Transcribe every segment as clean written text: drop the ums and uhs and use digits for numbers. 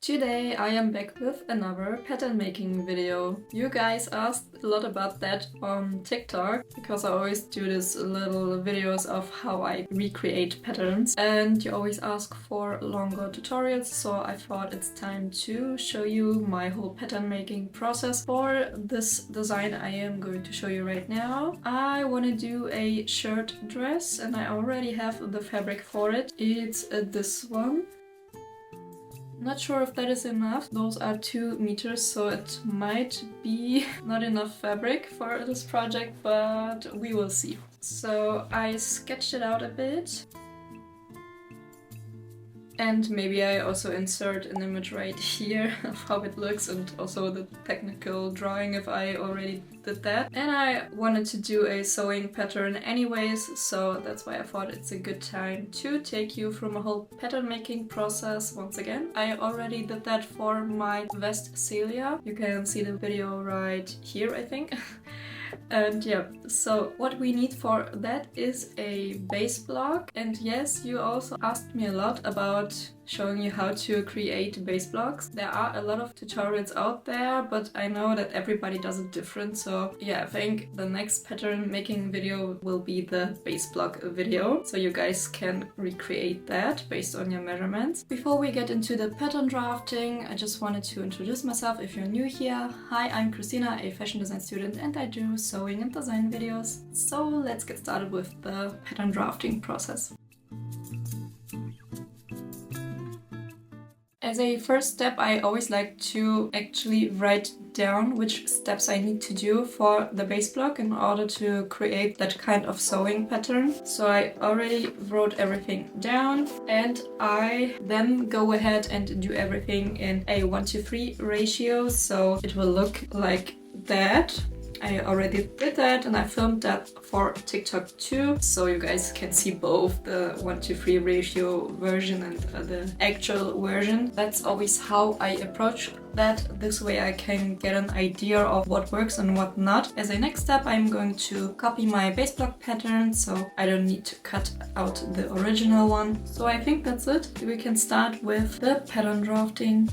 Today I am back with another pattern making video. You guys asked a lot about that on TikTok because I always do these little videos of how I recreate patterns and you always ask for longer tutorials, so I thought it's time to show you my whole pattern making process. For this design I am going to show you right now, I want to do a shirt dress and I already have the fabric for it. It's this one. Not sure if that is enough. Those are 2 meters, so it might be not enough fabric for this project, but we will see. So I sketched it out a bit. And maybe I also insert an image right here of how it looks and also the technical drawing if I already did that. And I wanted to do a sewing pattern anyways, so that's why I thought it's a good time to take you through my whole pattern making process once again. I already did that for my vest CELIA. You can see the video right here, I think. And yeah, so what we need for that is a base block. And yes, you also asked me a lot about showing you how to create base blocks. There are a lot of tutorials out there, but I know that everybody does it different. So yeah, I think the next pattern making video will be the base block video. So you guys can recreate that based on your measurements. Before we get into the pattern drafting, I just wanted to introduce myself if you're new here. Hi, I'm Christina, a fashion design student, and I do sewing and design videos. So let's get started with the pattern drafting process. As a first step, I always like to actually write down which steps I need to do for the base block in order to create that kind of sewing pattern. So I already wrote everything down and I then go ahead and do everything in a 1:3 ratio, so it will look like that. I already did that and I filmed that for TikTok too, so you guys can see both the 1:3 ratio version and the actual version. That's always how I approach that. This way I can get an idea of what works and what not. As a next step, I'm going to copy my base block pattern, so I don't need to cut out the original one. So I think that's it. We can start with the pattern drafting.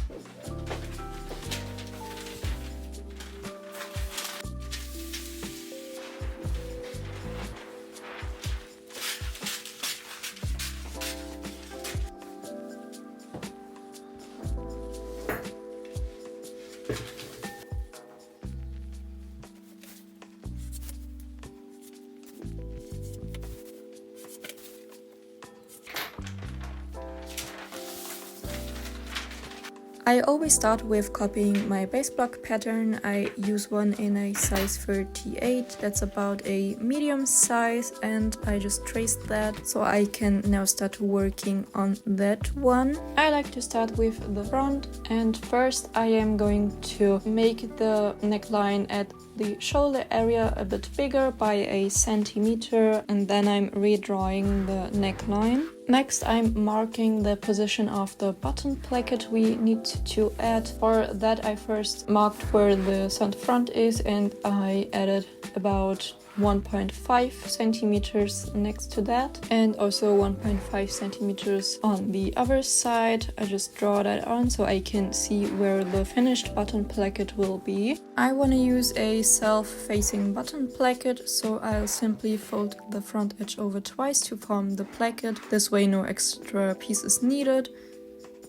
I always start with copying my base block pattern. I use one in a size 38, that's about a medium size, and I just traced that so I can now start working on that one. I like to start with the front, and first I am going to make the neckline at the shoulder area a bit bigger by a centimeter, and then I'm redrawing the neckline. Next, I'm marking the position of the button placket we need to add. For that, I first marked where the front is and I added about 1.5 centimeters next to that and also 1.5 centimeters on the other side. I just draw that on so I can see where the finished button placket will be. I want to use a self-facing button placket, so I'll simply fold the front edge over twice to form the placket. This way no extra piece is needed.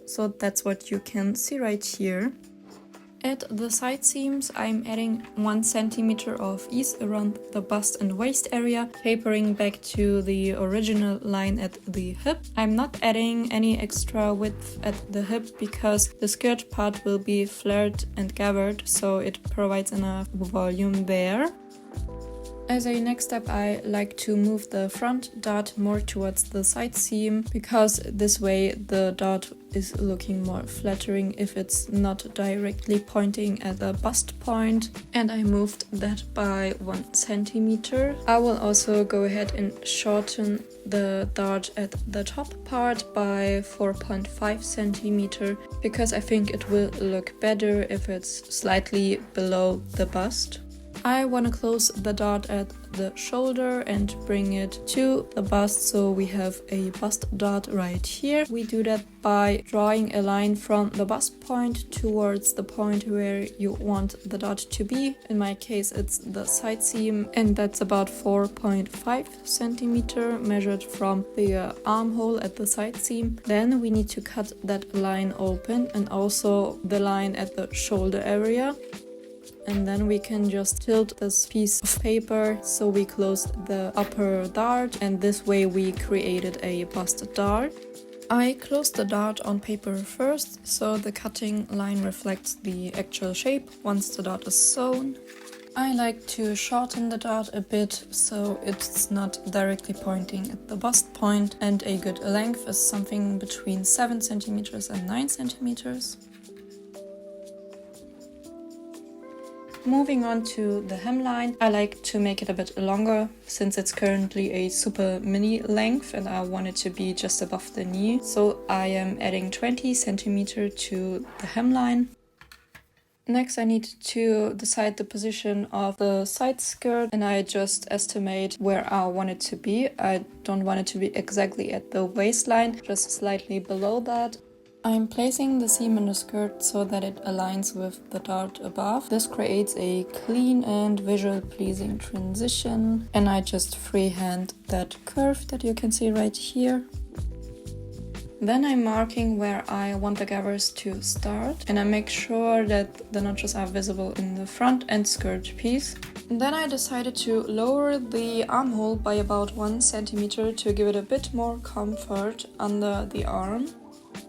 So that's what you can see right here. At the side seams, I'm adding 1 centimeter of ease around the bust and waist area, tapering back to the original line at the hip. I'm not adding any extra width at the hip because the skirt part will be flared and gathered, so it provides enough volume there. As a next step, I like to move the front dart more towards the side seam because this way the dart is looking more flattering if it's not directly pointing at the bust point, and I moved that by 1 centimeter. I will also go ahead and shorten the dart at the top part by 4.5 centimeter because I think it will look better if it's slightly below the bust. I want to close the dart at the shoulder and bring it to the bust, so we have a bust dart right here. We do that by drawing a line from the bust point towards the point where you want the dart to be. In my case it's the side seam, and that's about 4.5 centimeter measured from the armhole at the side seam. Then we need to cut that line open and also the line at the shoulder area. And then we can just tilt this piece of paper so we closed the upper dart, and this way we created a bust dart. I closed the dart on paper first, so the cutting line reflects the actual shape once the dart is sewn. I like to shorten the dart a bit so it's not directly pointing at the bust point, and a good length is something between 7 centimeters and 9 centimeters. Moving on to the hemline, I like to make it a bit longer since it's currently a super mini length and I want it to be just above the knee. So I am adding 20 centimeters to the hemline. Next I need to decide the position of the side skirt, and I just estimate where I want it to be. I don't want it to be exactly at the waistline, just slightly below that. I'm placing the seam in the skirt so that it aligns with the dart above. This creates a clean and visual pleasing transition, and I just freehand that curve that you can see right here. Then I'm marking where I want the gathers to start, and I make sure that the notches are visible in the front and skirt piece. And then I decided to lower the armhole by about 1 centimeter to give it a bit more comfort under the arm.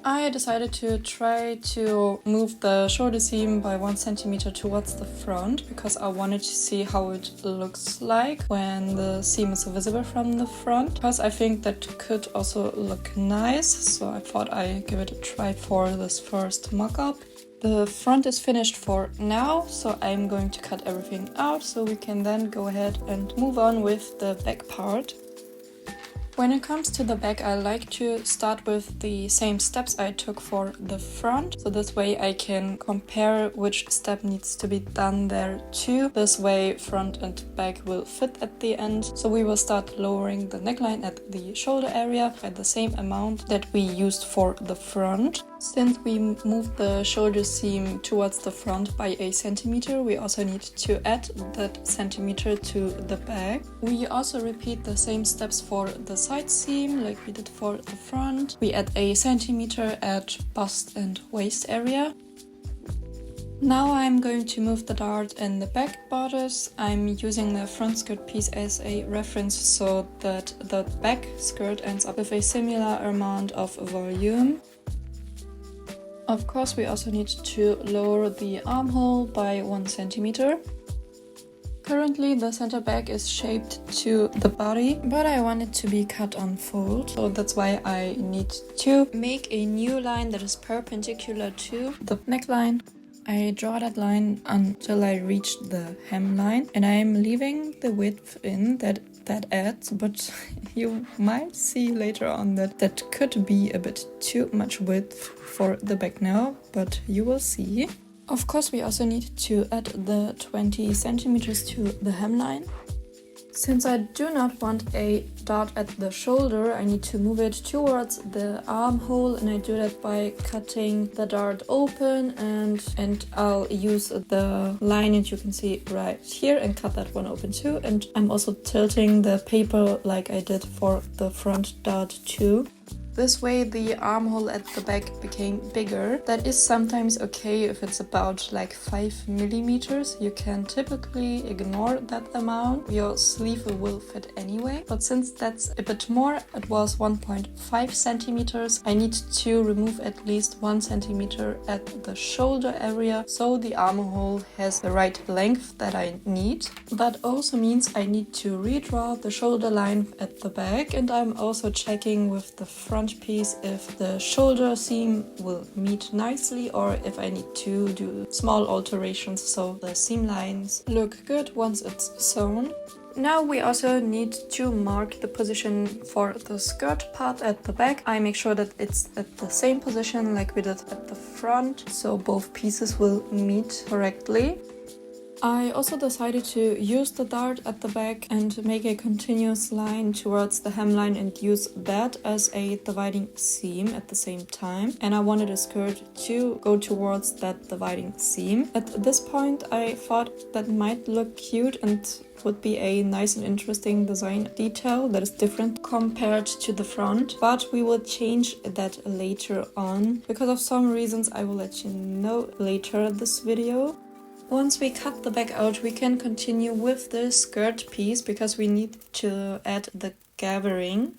I decided to try to move the shoulder seam by 1 centimeter towards the front because I wanted to see how it looks like when the seam is visible from the front, because I think that could also look nice, so I thought I'd give it a try for this first mock-up. The front is finished for now, so I'm going to cut everything out so we can then go ahead and move on with the back part. When it comes to the back, I like to start with the same steps I took for the front, so this way I can compare which step needs to be done there too. This way front and back will fit at the end. So we will start lowering the neckline at the shoulder area by the same amount that we used for the front. Since we moved the shoulder seam towards the front by 1 centimeter, we also need to add that centimeter to the back. We also repeat the same steps for the side seam like we did for the front. We add 1 centimeter at bust and waist area. Now I'm going to move the dart in the back bodice. I'm using the front skirt piece as a reference so that the back skirt ends up with a similar amount of volume. Of course, we also need to lower the armhole by 1 centimeter. Currently the center back is shaped to the body, but I want it to be cut on fold, so that's why I need to make a new line that is perpendicular to the neckline. I draw that line until I reach the hemline, and I'm leaving the width in that adds, but you might see later on that could be a bit too much width for the back now, but you will see. Of course, we also need to add the 20 centimeters to the hemline. Since I do not want a dart at the shoulder, I need to move it towards the armhole, and I do that by cutting the dart open, and I'll use the line that you can see right here and cut that one open too. And I'm also tilting the paper like I did for the front dart too. This way the armhole at the back became bigger. That is sometimes okay if it's about like 5 millimeters. You can typically ignore that amount. Your sleeve will fit anyway. But since that's a bit more, it was 1.5 centimeters. I need to remove at least 1 centimeter at the shoulder area so the armhole has the right length that I need. That also means I need to redraw the shoulder line at the back, and I'm also checking with the front piece if the shoulder seam will meet nicely or if I need to do small alterations so the seam lines look good once it's sewn. Now we also need to mark the position for the skirt part at the back. I make sure that it's at the same position like we did at the front, so both pieces will meet correctly. I also decided to use the dart at the back and make a continuous line towards the hemline and use that as a dividing seam at the same time. And I wanted a skirt to go towards that dividing seam. At this point, I thought that might look cute and would be a nice and interesting design detail that is different compared to the front, but we will change that later on. Because of some reasons I will let you know later this video. Once we cut the back out, we can continue with the skirt piece because we need to add the gathering.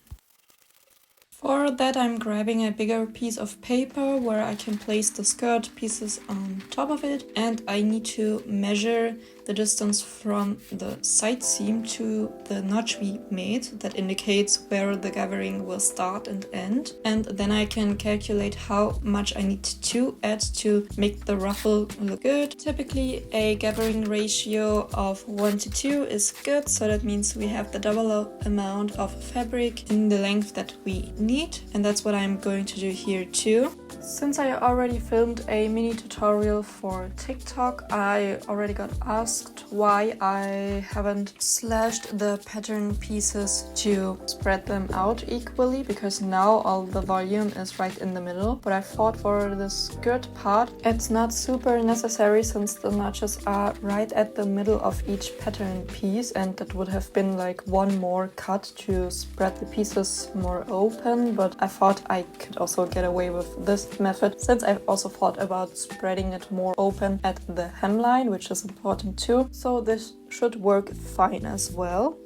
For that I'm grabbing a bigger piece of paper where I can place the skirt pieces on top of it, and I need to measure the distance from the side seam to the notch we made that indicates where the gathering will start and end, and then I can calculate how much I need to add to make the ruffle look good. Typically a gathering ratio of 1 to 2 is good, so that means we have the double amount of fabric in the length that we need, and that's what I'm going to do here too. Since I already filmed a mini tutorial for TikTok, I already got asked why I haven't slashed the pattern pieces to spread them out equally, because now all the volume is right in the middle. But I thought for the skirt part it's not super necessary since the notches are right at the middle of each pattern piece, and that would have been like one more cut to spread the pieces more open. But I thought I could also get away with this method since I've also thought about spreading it more open at the hemline, which is important too, so this should work fine as well.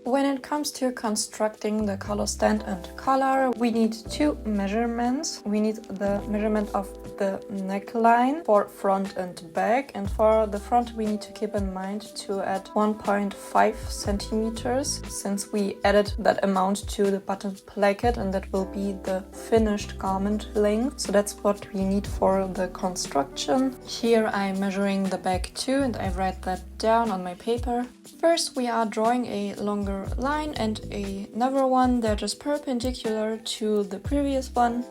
When it comes to constructing the collar stand and collar, we need two measurements. We need the measurement of the neckline for front and back, and for the front we need to keep in mind to add 1.5 centimeters since we added that amount to the button placket, and that will be the finished garment length. So that's what we need for the construction. Here I'm measuring the back too, and I write that down on my paper. First we are drawing a longer line and another one that is perpendicular to the previous one.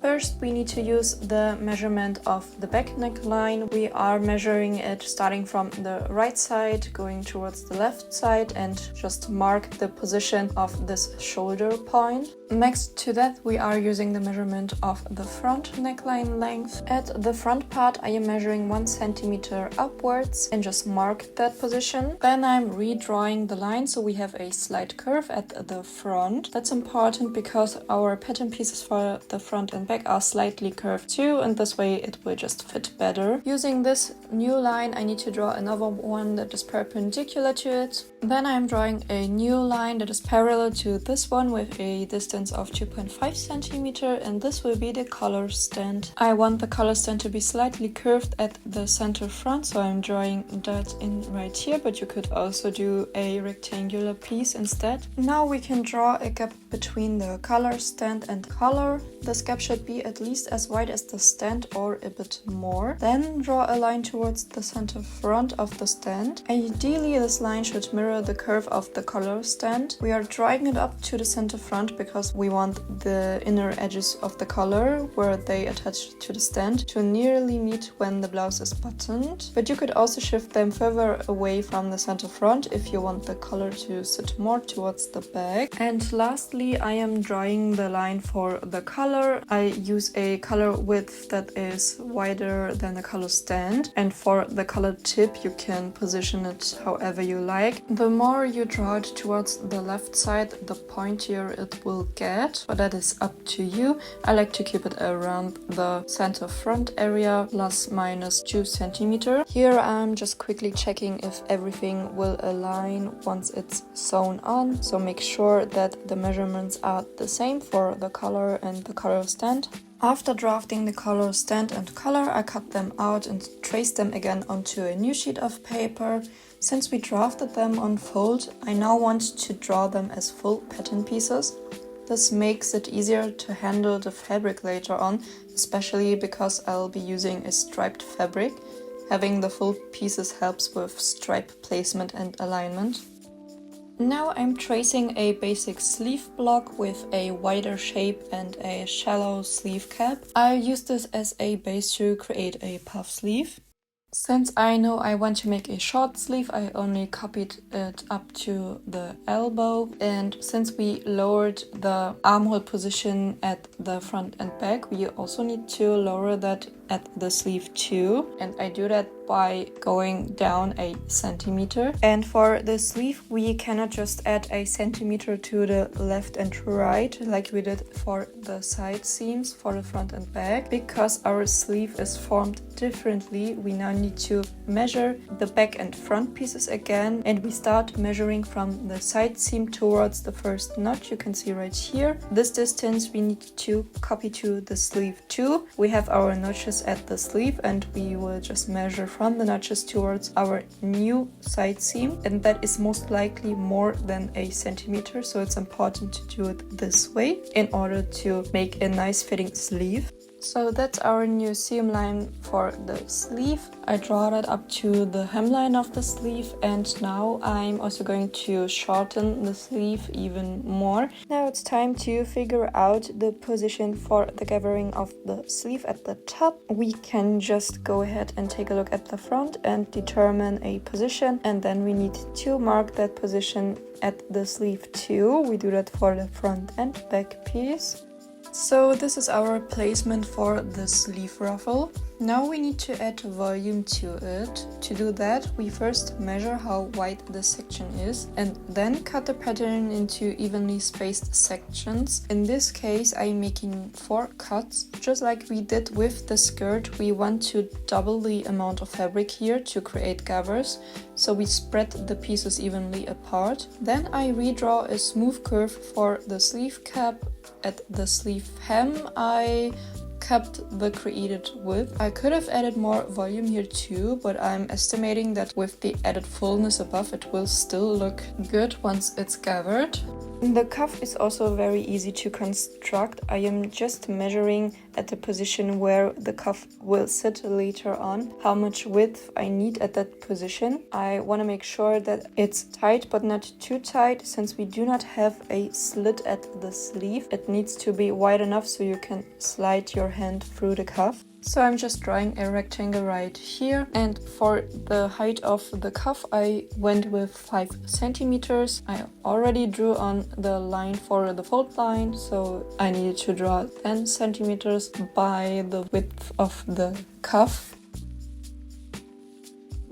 First we need to use the measurement of the back neckline. We are measuring it starting from the right side going towards the left side and just mark the position of this shoulder point. Next to that we are using the measurement of the front neckline length. At the front part I am measuring 1 centimeter upwards and just mark that position. Then I'm redrawing the line so we have a slight curve at the front. That's important because our pattern pieces for the front and back are slightly curved too, and this way it will just fit better. Using this new line I need to draw another one that is perpendicular to it. Then I'm drawing a new line that is parallel to this one with a distance of 2.5 centimeter, and this will be the collar stand. I want the collar stand to be slightly curved at the center front, so I'm drawing that in right here, but you could also do a rectangular piece instead. Now we can draw a gap between the collar stand and collar. This gap should be at least as wide as the stand or a bit more. Then draw a line towards the center front of the stand. Ideally this line should mirror the curve of the collar stand. We are drawing it up to the center front because we want the inner edges of the collar where they attach to the stand to nearly meet when the blouse is buttoned. But you could also shift them further away from the center front if you want the collar to sit more towards the back. And lastly I am drawing the line for the collar. I use a collar width that is wider than the collar stand, and for the collar tip you can position it however you like. The more you draw it towards the left side, the pointier it will get, but that is up to you. I like to keep it around the center front area, plus minus 2 centimeter. Here I'm just quickly checking if everything will align once it's sewn on, so make sure that the measurements are the same for the collar and the collar stand. After drafting the collar stand and collar, I cut them out and traced them again onto a new sheet of paper. Since we drafted them on fold, I now want to draw them as full pattern pieces. This makes it easier to handle the fabric later on, especially because I'll be using a striped fabric. Having the full pieces helps with stripe placement and alignment. Now I'm tracing a basic sleeve block with a wider shape and a shallow sleeve cap. I use this as a base to create a puff sleeve. Since I know I want to make a short sleeve, I only copied it up to the elbow. And since we lowered the armhole position at the front and back, we also need to lower that at the sleeve too. And I do that by going down a centimeter. And for the sleeve, we cannot just add a centimeter to the left and right like we did for the side seams for the front and back. Because our sleeve is formed differently, we now need to measure the back and front pieces again, and we start measuring from the side seam towards the first notch. You can see right here. This distance we need to copy to the sleeve too. We have our notches at the sleeve and we will just measure from the notches towards our new side seam, and that is most likely more than a centimeter, so it's important to do it this way in order to make a nice fitting sleeve. So that's our new seam line for the sleeve. I draw that up to the hemline of the sleeve, and now I'm also going to shorten the sleeve even more. Now it's time to figure out the position for the gathering of the sleeve at the top. We can just go ahead and take a look at the front and determine a position, and then we need to mark that position at the sleeve too. We do that for the front and back piece. So this is our placement for the sleeve ruffle. Now we need to add volume to it. To do that, we first measure how wide the section is and then cut the pattern into evenly spaced sections. In this case, I'm making 4 cuts. Just like we did with the skirt, we want to double the amount of fabric here to create gathers, so we spread the pieces evenly apart. Then I redraw a smooth curve for the sleeve cap. At the sleeve hem, I kept the created width. I could have added more volume here too, but I'm estimating that with the added fullness above, it will still look good once it's gathered. The cuff is also very easy to construct. I am just measuring at the position where the cuff will sit later on how much width I need at that position. I want to make sure that it's tight but not too tight, since we do not have a slit at the sleeve. It needs to be wide enough so you can slide your hand through the cuff. So I'm just drawing a rectangle right here, and for the height of the cuff I went with 5 centimeters. I already drew on the line for the fold line, so I needed to draw 10 centimeters by the width of the cuff.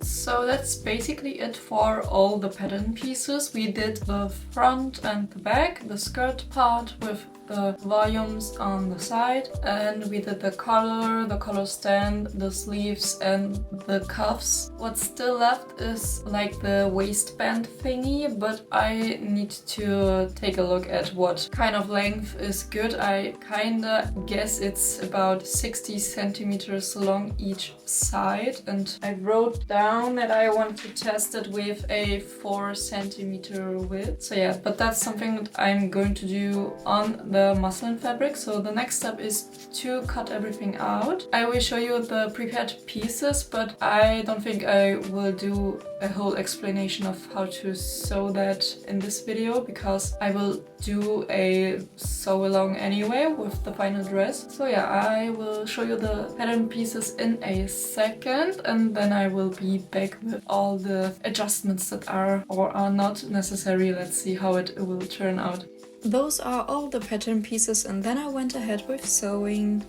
So that's basically it for all the pattern pieces. We did the front and the back, the skirt part with the volumes on the side, and we did the collar stand, the sleeves and the cuffs. What's still left is like the waistband thingy, but I need to take a look at what kind of length is good. I kinda guess it's about 60 centimeters long each side, and I wrote down that I want to test it with a 4 centimeter width. So yeah, but that's something that I'm going to do on the muslin fabric. So the next step is to cut everything out. I will show you the prepared pieces, but I don't think I will do a whole explanation of how to sew that in this video, because I will do a sew along anyway with the final dress. So yeah, I will show you the pattern pieces in a second, and then I will be back with all the adjustments that are or are not necessary. Let's see how it will turn out. Those are all the pattern pieces, and then I went ahead with sewing.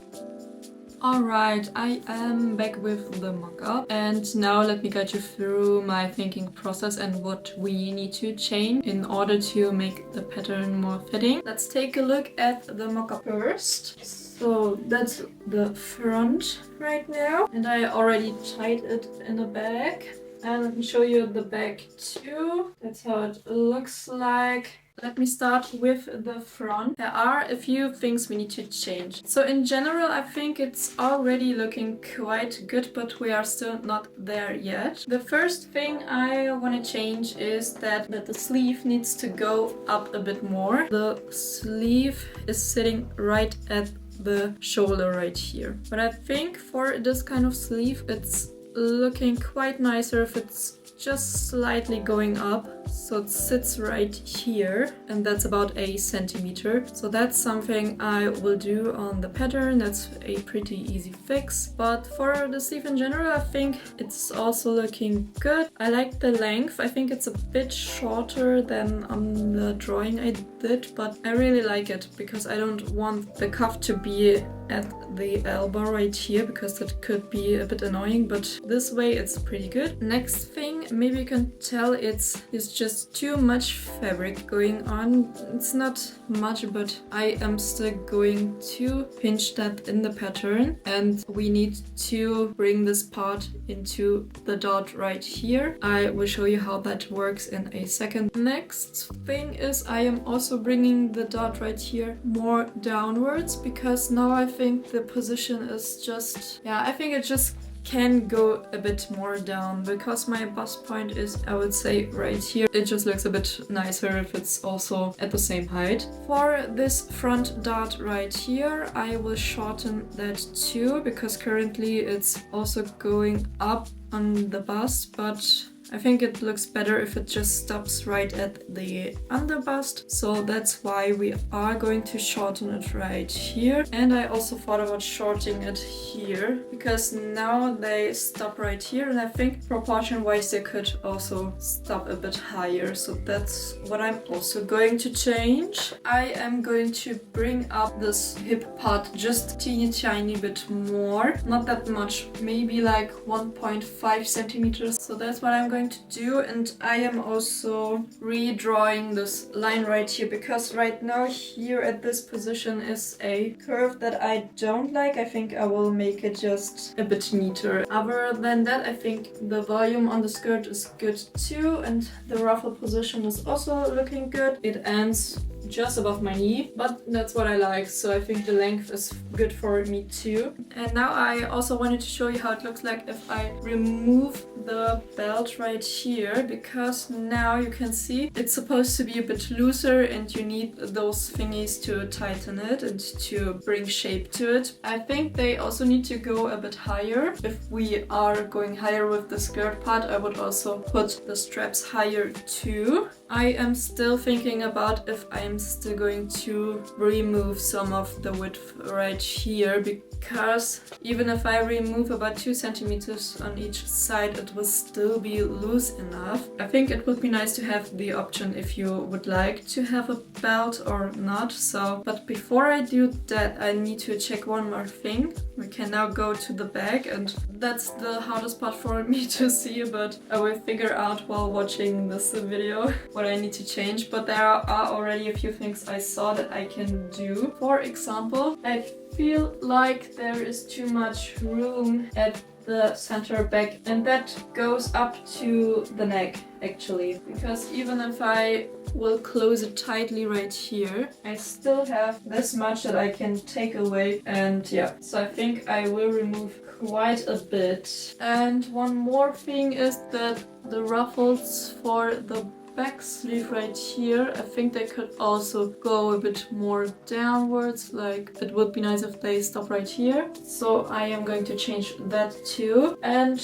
Alright, I am back with the mock-up, and now let me guide you through my thinking process and what we need to change in order to make the pattern more fitting. Let's take a look at the mock-up first. So that's the front right now, and I already tied it in the back. And let me show you the back too. That's how it looks like. Let me start with the front. There are a few things we need to change. So in general, I think it's already looking quite good, but we are still not there yet. The first thing I want to change is that the sleeve needs to go up a bit more. The sleeve is sitting right at the shoulder right here. But I think for this kind of sleeve, it's looking quite nicer if it's just slightly going up, so it sits right here, and that's about a centimeter. So that's something I will do on the pattern. That's a pretty easy fix. But for the sleeve in general, I think it's also looking good. I like the length. I think it's a bit shorter than on the drawing I did, but I really like it because I don't want the cuff to be at the elbow right here because that could be a bit annoying, but this way it's pretty good. Next thing, maybe you can tell it's just too much fabric going on. It's not much, but I am still going to pinch that in the pattern, and we need to bring this part into the dot right here. I will show you how that works in a second. Next thing is I am also bringing the dot right here more downwards because now I think the position is just, yeah, I think it just can go a bit more down because my bust point is, I would say, right here. It just looks a bit nicer if it's also at the same height. For this front dot right here, I will shorten that too because currently it's also going up on the bust, but I think it looks better if it just stops right at the underbust. So that's why we are going to shorten it right here. And I also thought about shortening it here because now they stop right here, and I think proportion wise they could also stop a bit higher. So that's what I'm also going to change. I am going to bring up this hip part just teeny tiny bit more. Not that much, maybe like 1.5 centimeters. So that's what I'm going to do, and I am also redrawing this line right here because right now here at this position is a curve that I don't like. I think I will make it just a bit neater. Other than that, I think the volume on the skirt is good too, and the ruffle position is also looking good. It ends just above my knee, but that's what I like, so I think the length is good for me too. And now I also wanted to show you how it looks like if I remove the belt right here, because now you can see it's supposed to be a bit looser and you need those thingies to tighten it and to bring shape to it. I think they also need to go a bit higher. If we are going higher with the skirt part, I would also put the straps higher too. I am still thinking about if I'm still going to remove some of the width right here, because even if I remove about 2 centimeters on each side, it will still be loose enough. I think it would be nice to have the option if you would like to have a belt or not. So, but before I do that, I need to check one more thing. We can now go to the back, and that's the hardest part for me to see, but I will figure out while watching this video what I need to change. But there are already a few things I saw that I can do. For example, I feel like there is too much room at the center back, and that goes up to the neck actually, because even if I will close it tightly right here, I still have this much that I can take away, and yeah, so I think I will remove quite a bit. And one more thing is that the ruffles for the back sleeve right here, I think they could also go a bit more downwards, like it would be nice if they stop right here. So I am going to change that too. And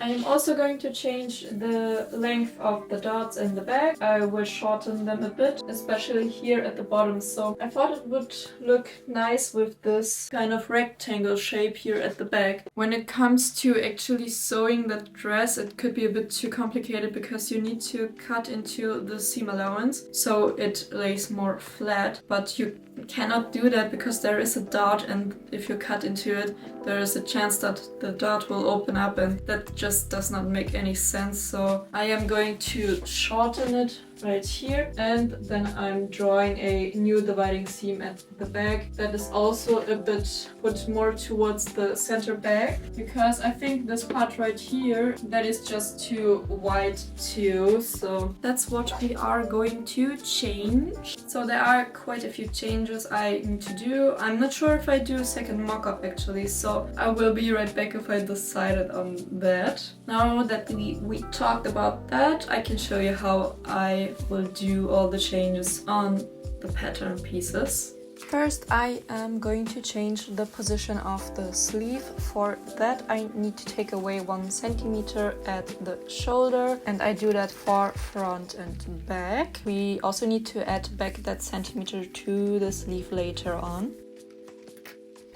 I am also going to change the length of the dots in the back. I will shorten them a bit, especially here at the bottom. So I thought it would look nice with this kind of rectangle shape here at the back. When it comes to actually sewing the dress, it could be a bit too complicated because you need to cut into the seam allowance so it lays more flat, but you cannot do that because there is a dot, and if you cut into it, there is a chance that the dot will open up, and that just does not make any sense. So I am going to shorten it right here, and then I'm drawing a new dividing seam at the back that is also a bit put more towards the center back, because I think this part right here, that is just too wide too. So that's what we are going to change. So there are quite a few changes I need to do. I'm not sure if I do a second mock-up actually, so I will be right back if I decided on that. Now that we talked about that, I can show you how I will do all the changes on the pattern pieces. First, I am going to change the position of the sleeve. For that, I need to take away 1 centimeter at the shoulder, and I do that for front and back. We also need to add back that centimeter to the sleeve later on.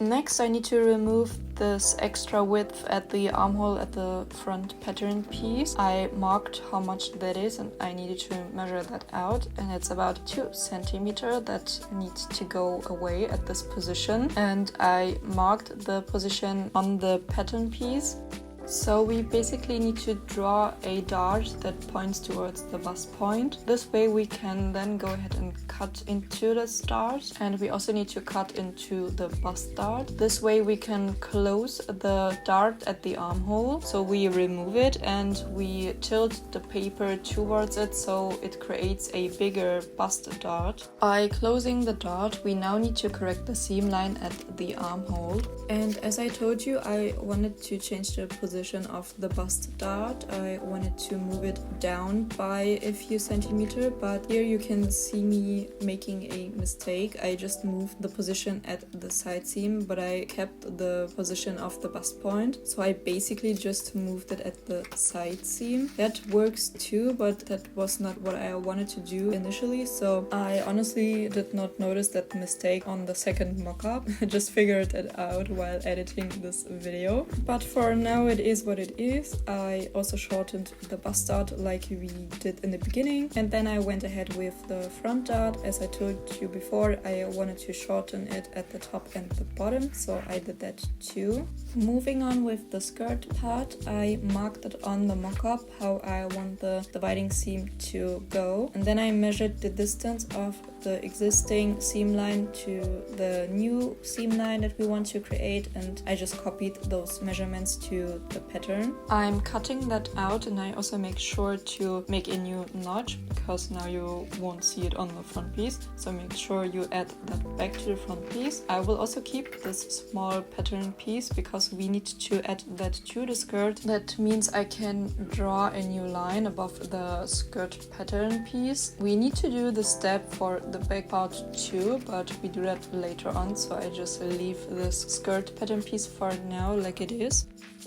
Next, I need to remove this extra width at the armhole at the front pattern piece. I marked how much that is and I needed to measure that out, and it's about 2 centimeters that needs to go away at this position, and I marked the position on the pattern piece. So we basically need to draw a dart that points towards the bust point. This way we can then go ahead and cut into this dart, and we also need to cut into the bust dart. This way we can close the dart at the armhole. So we remove it and we tilt the paper towards it so it creates a bigger bust dart. By closing the dart, we now need to correct the seam line at the armhole. And as I told you, I wanted to change the position of the bust dart. I wanted to move it down by a few centimeters, but here you can see me making a mistake. I just moved the position at the side seam, but I kept the position of the bust point. So I basically just moved it at the side seam. That works too, but that was not what I wanted to do initially. So I honestly did not notice that mistake on the second mock-up. I just figured it out while editing this video. But for now it is what it is. I also shortened the bust dart like we did in the beginning, and then I went ahead with the front dart. As I told you before, I wanted to shorten it at the top and the bottom, so I did that too. Moving on with the skirt part, I marked it on the mock-up how I want the dividing seam to go, and then I measured the distance of the existing seam line to the new seam line that we want to create, and I just copied those measurements to the pattern. I'm cutting that out, and I also make sure to make a new notch because now you won't see it on the front piece, so make sure you add that back to the front piece. I will also keep this small pattern piece because we need to add that to the skirt. That means I can draw a new line above the skirt pattern piece. We need to do the step for the back part too, but we do that later on, so I just leave this skirt pattern piece for now like it is.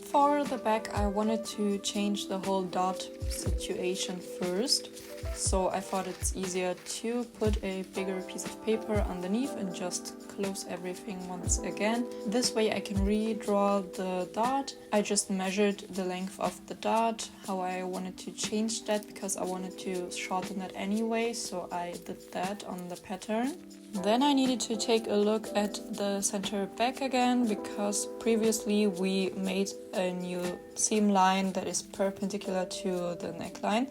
For the back, I wanted to change the whole dot situation first, so I thought it's easier to put a bigger piece of paper underneath and just close everything once again. This way I can redraw the dart. I just measured the length of the dart, how I wanted to change that because I wanted to shorten it anyway, so I did that on the pattern. Then I needed to take a look at the center back again because previously we made a new seam line that is perpendicular to the neckline.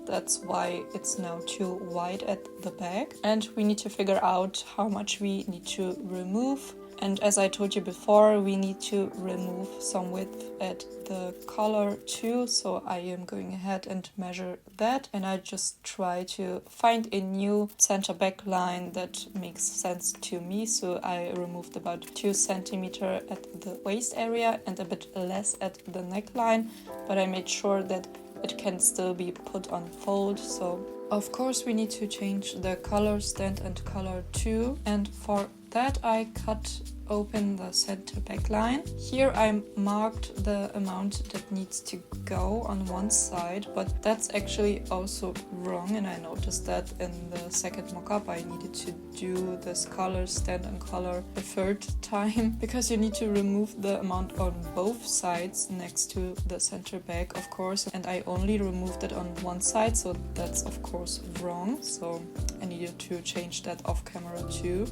That's why it's now too wide at the back, and we need to figure out how much we need to remove. And as I told you before, we need to remove some width at the collar too, so I am going ahead and measure that, and I just try to find a new center back line that makes sense to me. So I removed about 2 centimeters at the waist area and a bit less at the neckline, but I made sure that it can still be put on fold. So of course we need to change the collar stand and collar too, and for that I cut open the center back line. Here I marked the amount that needs to go on one side, but that's actually also wrong, and I noticed that in the second mock-up I needed to do this collar stand and collar the third time because you need to remove the amount on both sides next to the center back, of course, and I only removed it on one side, so that's of course wrong, so I needed to change that off camera too.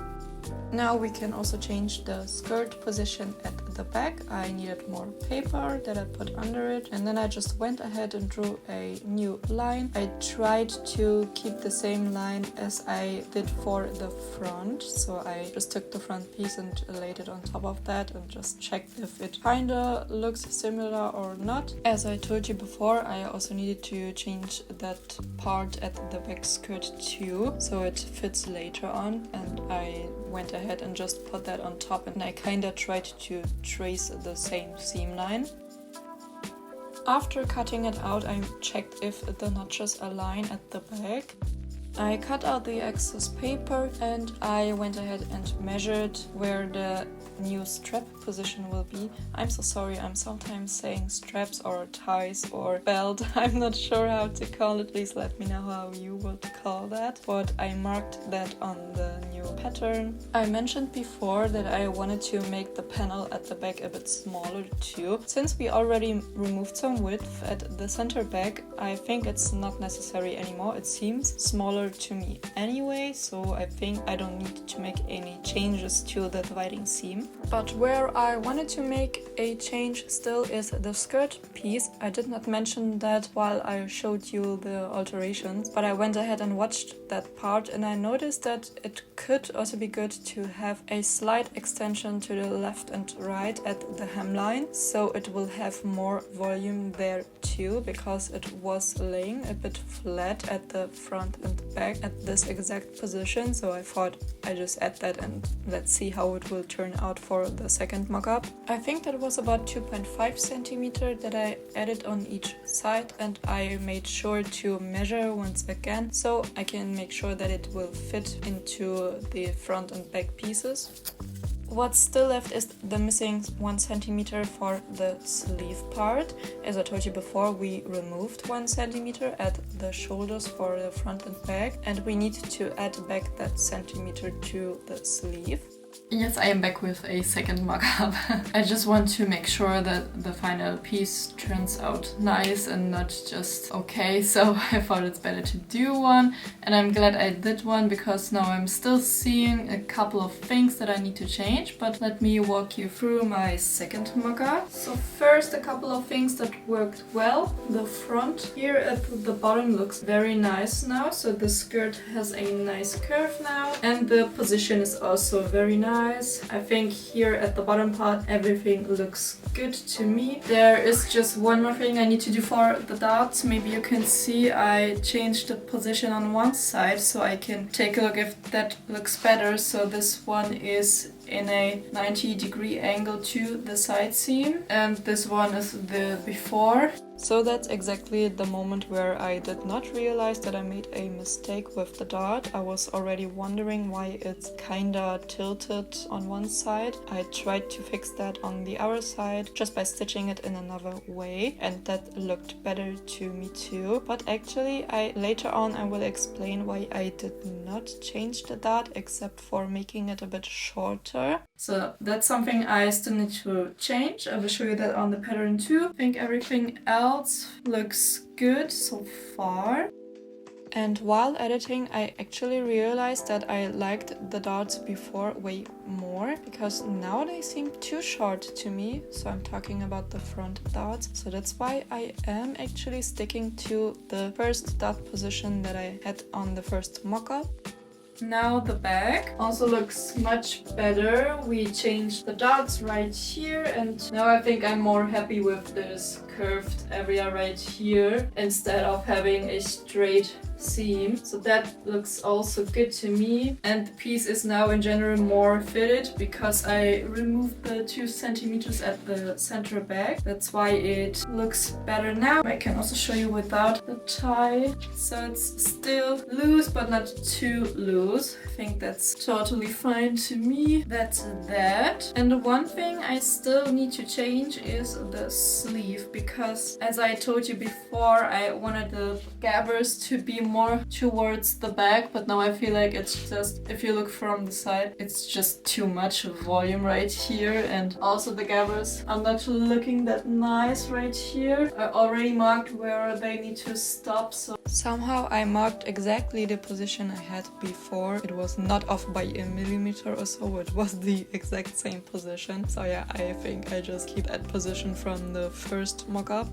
Now we can also change the skirt position at the back. I needed more paper that I put under it, and then I just went ahead and drew a new line. I tried to keep the same line as I did for the front, so I just took the front piece and laid it on top of that and just checked if it kinda looks similar or not. As I told you before, I also needed to change that part at the back skirt too, so it fits later on, and I went ahead and just put that on top, and I kinda tried to trace the same seam line. After cutting it out, I checked if the notches align at the back. I cut out the excess paper and I went ahead and measured where the new strap position will be. I'm so sorry, I'm sometimes saying straps or ties or belt. I'm not sure how to call it. Please let me know how you would call that. But I marked that on the new pattern. I mentioned before that I wanted to make the panel at the back a bit smaller too. Since we already removed some width at the center back, I think it's not necessary anymore. It seems smaller to me anyway, so I think I don't need to make any changes to the dividing seam. But where I wanted to make a change still is the skirt piece. I did not mention that while I showed you the alterations, but I went ahead and watched that part and I noticed that it could also be good to have a slight extension to the left and right at the hemline, so it will have more volume there too, because it was laying a bit flat at the front and back at this exact position. So I thought I just add that and let's see how it will turn out for the second mock-up. I think that was about 2.5 centimeter that I added on each side, and I made sure to measure once again so I can make sure that it will fit into the front and back pieces. What's still left is the missing 1 centimeter for the sleeve part. As I told you before, we removed 1 centimeter at the shoulders for the front and back, and we need to add back that centimeter to the sleeve. Yes, I am back with a second mock-up. I just want to make sure that the final piece turns out nice and not just okay, so I thought it's better to do one, and I'm glad I did one because now I'm still seeing a couple of things that I need to change, but let me walk you through my second mock-up. So first, a couple of things that worked well. The front here at the bottom looks very nice now, so the skirt has a nice curve now, and the position is also very nice. I think here at the bottom part everything looks good to me. There is just one more thing I need to do for the darts. Maybe you can see I changed the position on one side so I can take a look if that looks better. So this one is in a 90-degree angle to the side seam, and this one is the before. So that's exactly the moment where I did not realize that I made a mistake with the dart. I was already wondering why it's kinda tilted on one side. I tried to fix that on the other side just by stitching it in another way, and that looked better to me too. But actually, later on I will explain why I did not change the dart except for making it a bit shorter. So that's something I still need to change. I will show you that on the pattern too. I think everything else looks good so far. And while editing, I actually realized that I liked the darts before way more, because now they seem too short to me. So I'm talking about the front darts. So that's why I am actually sticking to the first dart position that I had on the first mock-up. Now the back also looks much better. We changed the darts right here, and now I think I'm more happy with this curved area right here instead of having a straight seam. So that looks also good to me, and the piece is now in general more fitted because I removed the 2 centimeters at the center back. That's why it looks better now. I can also show you without the tie. So it's still loose but not too loose. I think that's totally fine to me. That's that. And the one thing I still need to change is the sleeve, because as I told you before, I wanted the gathers to be more towards the back, but now I feel like it's just, if you look from the side, it's just too much volume right here, and also the gathers are not looking that nice right here. I already marked where they need to stop, so somehow I marked exactly the position I had before. It was not off by a millimeter or so, it was the exact same position. So yeah, I think I just keep that position from the first mock-up.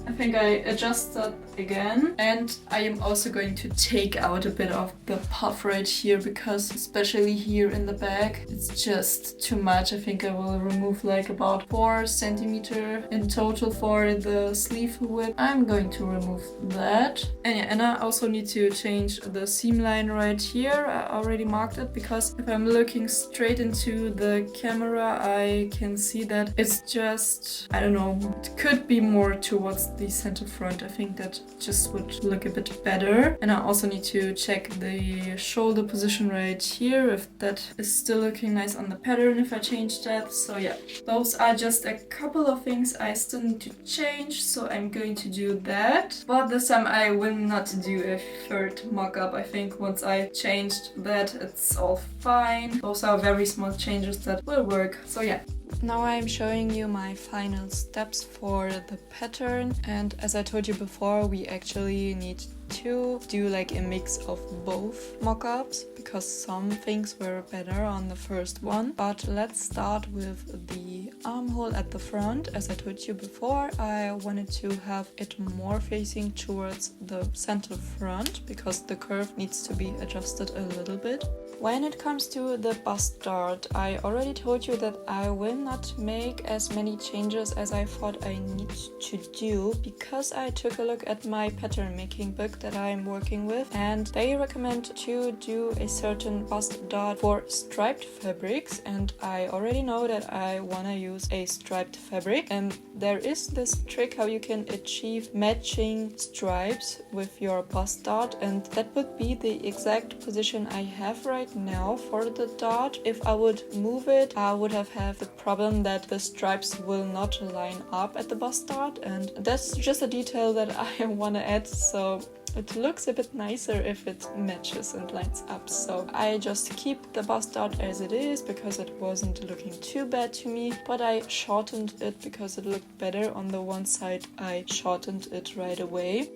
I think I adjust that again, and I am also going to take out a bit of the puff right here, because especially here in the back it's just too much. I think I will remove like about 4 centimeters in total for the sleeve width. I'm going to remove that. And yeah, and I also need to change the seam line right here. I already marked it, because if I'm looking straight into the camera I can see that it's just, I don't know, it could be more towards the center front. I think that just would look a bit better. And I also need to check the shoulder position right here, if that is still looking nice on the pattern if I change that. So yeah, those are just a couple of things I still need to change, so I'm going to do that. But this time I will not do a third mock-up. I think once I changed that, it's all fine. Those are very small changes that will work. So yeah. Now I'm showing you my final steps for the pattern, and as I told you before, we actually need to do like a mix of both mock-ups because some things were better on the first one. But let's start with the armhole at the front. As I told you before, I wanted to have it more facing towards the center front because the curve needs to be adjusted a little bit. When it comes to the bust dart, I already told you that I will not make as many changes as I thought I need to do because I took a look at my pattern making book that I'm working with, and they recommend to do a certain bust dart for striped fabrics, and I already know that I want to use a striped fabric, and there is this trick how you can achieve matching stripes with your bust dart, and that would be the exact position I have right now for the dart. If I would move it, I would have the problem that the stripes will not line up at the bust dart, and that's just a detail that I want to add, so it looks a bit nicer if it matches and lines up. So I just keep the bust dart as it is because it wasn't looking too bad to me, but I shortened it because it looked better on the one side. I shortened it right away.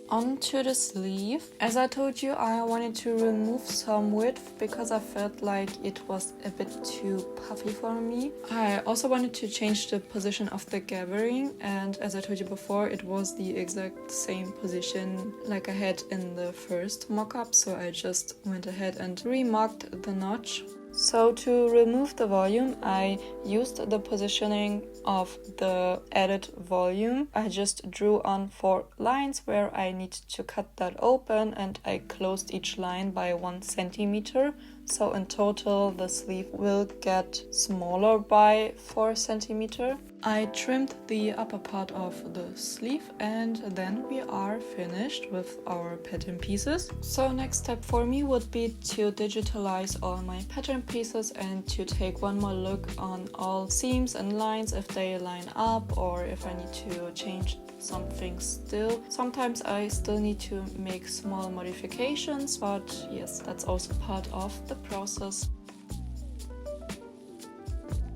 Onto the sleeve. As I told you, I wanted to remove some width because I felt like it was a bit too puffy for me. I also wanted to change the position of the gathering, and as I told you before, it was the exact same position like I had in the first mock-up, so I just went ahead and remarked the notch. So to remove the volume, I used the positioning of the added volume. I just drew on 4 lines where I need to cut that open, and I closed each line by 1 centimeter. So in total the sleeve will get smaller by 4 centimeter. I trimmed the upper part of the sleeve, and then we are finished with our pattern pieces. So next step for me would be to digitalize all my pattern pieces and to take one more look on all seams and lines if they line up or if I need to change something still. Sometimes I still need to make small modifications, but yes, that's also part of the process.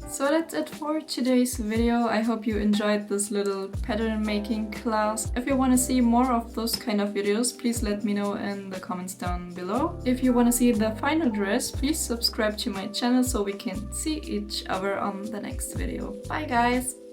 So that's it for today's video. I hope you enjoyed this little pattern making class. If you want to see more of those kind of videos, please let me know in the comments down below. If you want to see the final dress, please subscribe to my channel so we can see each other on the next video. Bye guys!